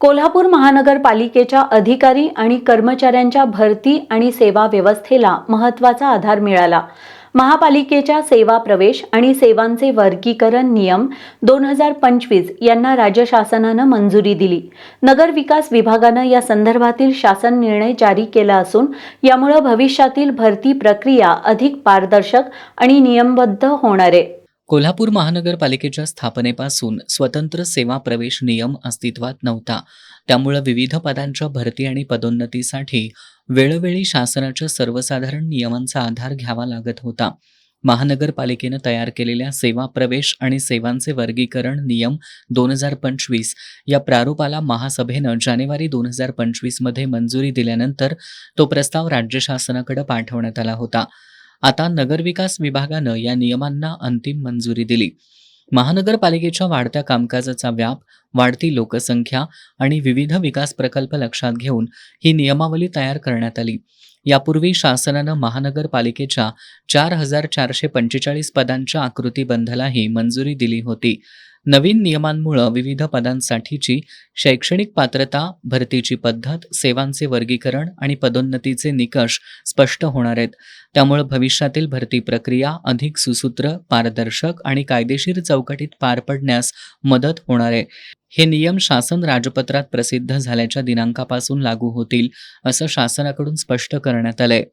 कोल्हापूर महानगरपालिकेच्या अधिकारी आणि कर्मचाऱ्यांच्या भरती आणि सेवा व्यवस्थेला महत्त्वाचा आधार मिळाला. महापालिकेच्या सेवा प्रवेश आणि सेवांचे वर्गीकरण नियम 2025 यांना राज्य शासनानं मंजुरी दिली. नगर विकास विभागानं या संदर्भातील शासन निर्णय जारी केला असून यामुळे भविष्यातील भरती प्रक्रिया अधिक पारदर्शक आणि नियमबद्ध होणार आहे. कोल्हापूर महानगरपालिकेच्या स्थापनेपासून स्वतंत्र सेवा प्रवेश नियम अस्तित्वात नव्हता. त्यामुळे विविध पदांच्या भरती आणि पदोन्नतीसाठी वेळोवेळी शासनाच्या सर्वसाधारण नियमांचा आधार घ्यावा लागत होता. महानगरपालिकेनं तयार केलेल्या सेवा प्रवेश आणि सेवांचे वर्गीकरण नियम 2025 या प्रारूपाला महासभेनं जानेवारी 2025 मध्ये मंजुरी दिल्यानंतर तो प्रस्ताव राज्य शासनाकडे पाठवण्यात आला होता. आता नगरविकास विभागानं या नियमांना अंतिम मंजुरी दिली. महानगरपालिकेच्या वाढत्या कामकाजाचा व्याप, वाढती लोकसंख्या आणि विविध विकास प्रकल्प लक्षात घेऊन ही नियमावली तयार करण्यात आली. यापूर्वी शासनानं महानगरपालिकेच्या 4,445 पदांच्या आकृतीबंधालाही मंजुरी दिली होती. नवीन नियमांमुळे विविध पदांसाठीची शैक्षणिक पात्रता, भरतीची पद्धत, सेवांचे वर्गीकरण आणि पदोन्नतीचे निकष स्पष्ट होणार आहेत. त्यामुळे भविष्यातील भरती प्रक्रिया अधिक सुसूत्र, पारदर्शक आणि कायदेशीर चौकटीत पार पडण्यास मदत होणार आहे. हे नियम शासन राजपत्रात प्रसिद्ध झाल्याच्या दिनांकापासून लागू होतील, असं शासनाकडून स्पष्ट करण्यात आलंय.